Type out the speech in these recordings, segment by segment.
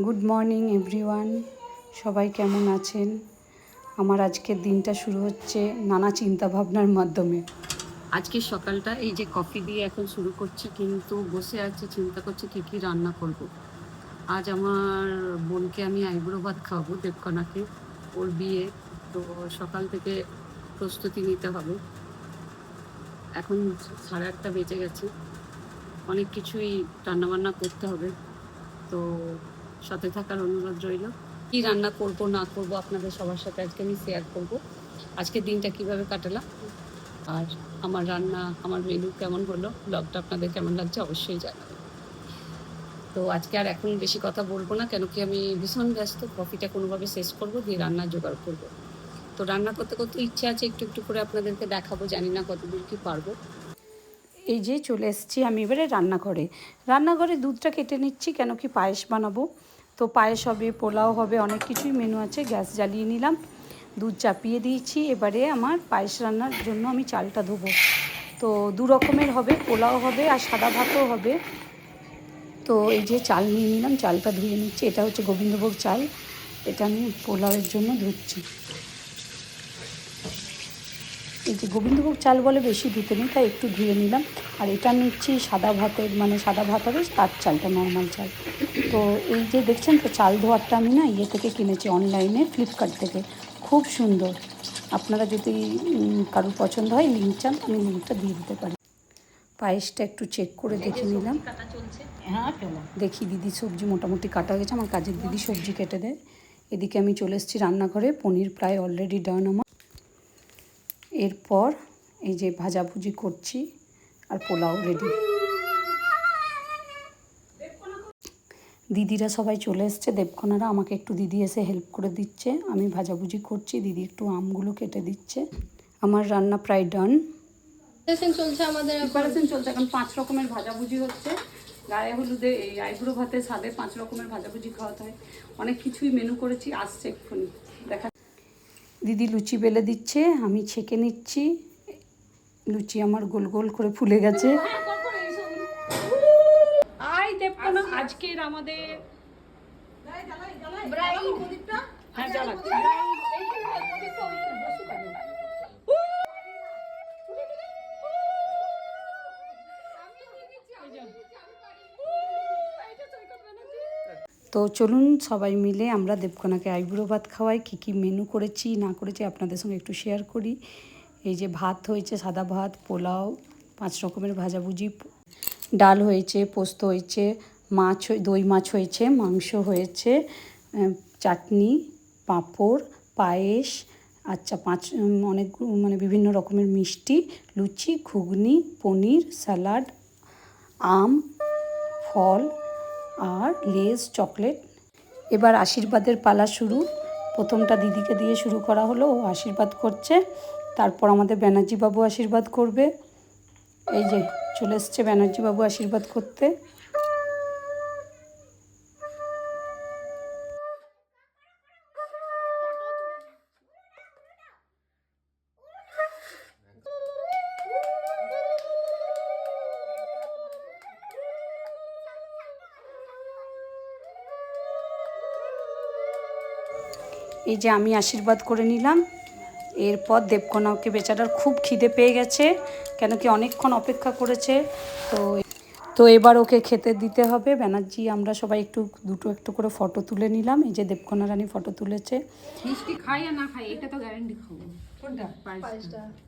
Good morning everyone, সবাই কেমন আছেন? আমার আজকের দিনটা শুরু হচ্ছে নানা চিন্তা ভাবনার মাধ্যমে। আজকের সকালটা এই যে কফি দিয়ে এখন শুরু করছি, কিন্তু বসে আছি চিন্তা করছি কী কী রান্না করব। আজ আমার বোনকে আমি আইবুড়ো ভাত খাওয়াবো, দেবকনাকে, ওর বিয়ে। তো সকাল থেকে প্রস্তুতি নিতে হবে। এখন 8:30 বেজে গেছে, অনেক কিছুই রান্নাবান্না করতে হবে। তো সাথে থাকার অনুরোধ রইল। কি রান্না করব না করব আপনাদের সবার সাথে আজকে আমি শেয়ার করব। আজকের দিনটা কিভাবে কাটালাম আর আমার রান্না, আমার মেনু কেমন হলো, ব্লগটা আপনাদের কেমন লাগছে অবশ্যই জানাবেন। তো আজকে আর এখন বেশি কথা বলবো না, কেন কি আমি ভীষণ ব্যস্ত। কফিটা কোনোভাবে শেষ করব, দিয়ে রান্না জোগাড় করব। তো রান্না করতে করতে ইচ্ছে আছে একটু একটু করে আপনাদেরকে দেখাবো, জানি না কতদূর কি পারবো। এই যে চলে এসেছি আমি এবারে রান্নাঘরে দুধটা কেটে নিচ্ছি, কেন কি পায়েস বানাবো। তো পায়েস হবে, পোলাও হবে, অনেক কিছুই মেনু আছে। গ্যাস জ্বালিয়ে নিলাম, দুধ চাপিয়ে দিয়েছি। এবারে আমার পায়েস রান্নার জন্য আমি চালটা ধোবো। তো দু রকমের হবে, পোলাও হবে আর সাদা ভাতও হবে। তো এই যে চাল নিয়ে নিলাম, চালটা ধুয়ে নিচ্ছি। এটা হচ্ছে গোবিন্দভোগ চাল, এটা আমি পোলাওয়ের জন্য ধুচ্ছি। এই যে গোবিন্দভোগ চাল বলে বেশি ধুতে নেই, তাই একটু ধুয়ে নিলাম। আর এটা নিচ্ছি সাদা ভাতের, মানে সাদা ভাত হবে তার চালটা, নর্মাল চাল। তো এই যে দেখছেন তো, চাল ধোয়ারটা আমি না ইয়ে থেকে কিনেছি, অনলাইনে, ফ্লিপকার্ট থেকে। খুব সুন্দর। আপনারা যদি কারোর পছন্দ হয়, লিঙ্ক চান, আমি লিঙ্কটা দিয়ে দিতে পারি। পায়েসটা একটু চেক করে দেখে নিলাম। দেখি দিদি সবজি মোটামুটি কাটা হয়ে গেছে, আমার কাজের দিদি সবজি কেটে দেয়। এদিকে আমি চলে এসেছি রান্নাঘরে, পনির প্রায় অলরেডি ডান আমার। এরপর এই যে ভাজাভুজি করছি আর পোলাও রেডি। দিদিরা সবাই চলে এসছে, দেবকনারা। আমাকে একটু দিদি এসে হেল্প করে দিচ্ছে, আমি ভাজাভুজি করছি, দিদি একটু আমগুলো কেটে দিচ্ছে। আমার রান্না প্রায় ডান। চলছে আমাদের প্রিপারেশন চলছে এখন। 5 রকমের ভাজাভুজি হচ্ছে। গায়ে হলুদে, এই আইবুড়ো ভাতে স্বাদে 5 রকমের ভাজাভুজি খাওয়াতে হয়। অনেক কিছুই মেনু করেছি, আসছে এক্ষুনি দেখা। দিদি লুচি বেলে দিচ্ছে, আমি ছেঁকে নিচ্ছি। লুচি আমার গোল গোল করে ফুলে গেছে। আজকের আমাদের তো চলুন সবাই মিলে আমরা দেবকনাকে আইবুড়ো ভাত খাওয়াই। কী কী মেনু করেছি না করেছি আপনাদের সঙ্গে একটু শেয়ার করি। এই যে ভাত হয়েছে, সাদা ভাত, পোলাও, 5 রকমের ভাজাভুজি, ডাল হয়েছে, পোস্ত হয়েছে, মাছ, দই মাছ হয়েছে, মাংস হয়েছে, চাটনি, পাঁপড়, পায়েস, আচ্ছা অনেক মানে বিভিন্ন রকমের মিষ্টি, লুচি, ঘুগনি, পনির, স্যালাড, আম, ফল আর লেস, চকলেট। এবার আশীর্বাদের পালা শুরু। প্রথমটা দিদিকে দিয়ে শুরু করা হলো, ও আশীর্বাদ করছে। তারপর আমাদের ব্যানার্জি বাবু আশীর্বাদ করবে। এই যে চলে এসছে ব্যানার্জি বাবু আশীর্বাদ করতে। এই যে আমি আশীর্বাদ করে নিলাম। এরপর দেবকনাকে, বেচারার খুব খিদে পেয়ে গেছে, কেন কি অনেকক্ষণ অপেক্ষা করেছে। তো এবার ওকে খেতে দিতে হবে। ব্যানার্জি আমরা সবাই একটু করে ফটো তুলে নিলাম। এই যে দেবকনা রানী ফটো তুলেছে। মিষ্টি খাই আর না খাই, এটা তো গ্যারান্টি খাবো। কোনটা?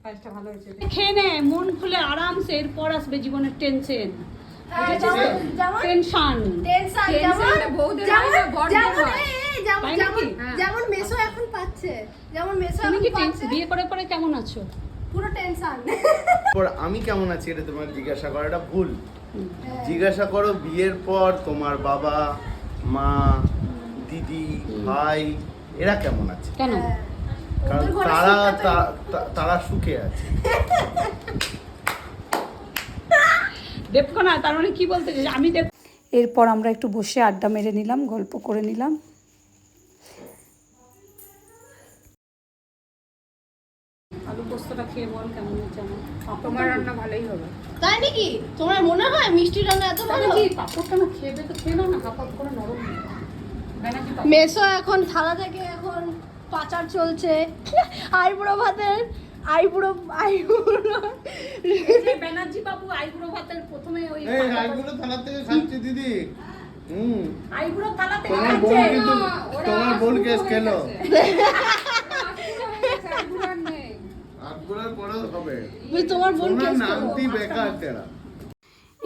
পায়েসটা ভালো হয়েছে, খেয়ে নে মন খুলে আরামসে। এরপর আসবে জীবনের টেনশন, যেমন মেসো এখন পাচ্ছে, যেমন মেসো এখন পাচ্ছে। বিয়ে করার পরে কেমন আছো? পুরো টেনশন। আমি কেমন আছি এটা তোমার জিজ্ঞাসা করাটা ভুল। জিজ্ঞাসা করো বিয়ের পর তোমার বাবা মা, দিদি, ভাই এরা কেমন আছে, কেন? কারণ তারা সুখে আছে। দেবকনা তার মানে কি বলতে চাই আমি? এরপর আমরা একটু বসে আড্ডা মেরে নিলাম, গল্প করে নিলাম। আলু পোস্তটা খেয়ে বল কেমন হচ্ছে আমার। তোমার রান্না ভালোই হবে। তাই নাকি? তোমার মনে হয় মিষ্টি রান্না এত ভালো? পাপড়টা না খেয়ে তো খেয়ে নাও না, হাফ হাফ করে নরম। মেসো এখন থালা থেকে এখন পাচার চলছে আইবুড়ো ভাতের আইবুড়ো ব্যানার্জি বাবু আইবুড়ো ভাতের প্রথমে ওই এই আইগুলো থালা থেকে খাচ্ছে দিদি। আইবুড়ো থালা থেকে তোমার বোন কিন্তু তোমার বোন কেস খেলো। আইগুলোর পরে হবে। তোমার বোন তোমার কেস নামটি বেকার তেরা।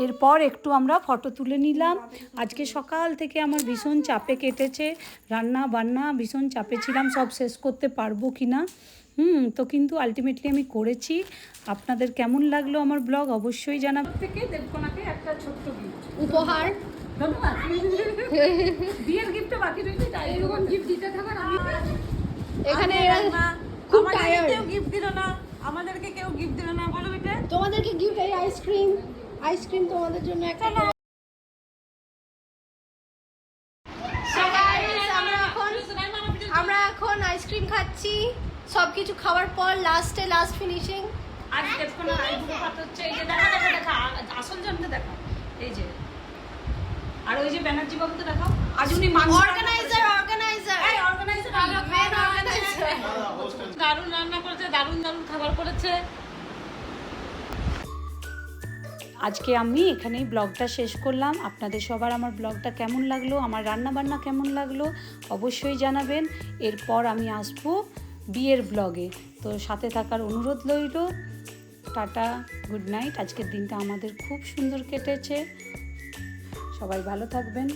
এরপর একটু আমরা ফটো তুলে নিলাম। আজকে সকাল থেকে আমার ভীষণ চাপে কেটেছে, রান্না বান্না ভীষণ চাপে ছিলাম, সব শেষ করতে পারবো কি না। তো কিন্তু আলটিমেটলি আমি করেছি। আপনাদের কেমন লাগলো আমার ব্লগ অবশ্যই জানাবেন। থেকে দেবকোনাকে একটা ছোট্ট গিফট উপহার ধন্যবাদ। বিয়ের গিফটে বাকি রয়েছে, তাই এরকম গিফট দিতে থাকার আমি এখানে এরা খুব টায়ার্ড। কেউ গিফট দিল না, আমাদেরকে কেউ গিফট দিল না, বলো বেটা। তোমাদেরকে গিফট এই আইসক্রিম তোমাদের জন্য একটা আমরা এখন আইসক্রিম খাচ্ছি সবকিছু খাওয়ার পর লাস্ট ফিনিশিং আজ দেবকোনা আইবুড়ো ভাত হচ্ছে। এই যে দেখা আসল জনকে দেখা, এই যে। আর ওই যে ব্যানার্জি বাবুকে দেখাও, আজ উনি অর্গানাইজার দারুণ রান্না করেছে, দারুণ দারুণ খাবার করেছে। আজকে আমি এখানেই ব্লগটা শেষ করলাম। আপনাদের সবার আমার ব্লগটা কেমন লাগলো, আমার রান্না বান্না কেমন লাগলো অবশ্যই জানাবেন। এরপর আমি আসবো বিয়ের ব্লগে, তো সাথে থাকার অনুরোধ রইল। Tata, good night. আজকের দিনটা আমাদের খুব সুন্দর কেটেছে, সবাই ভালো থাকবেন।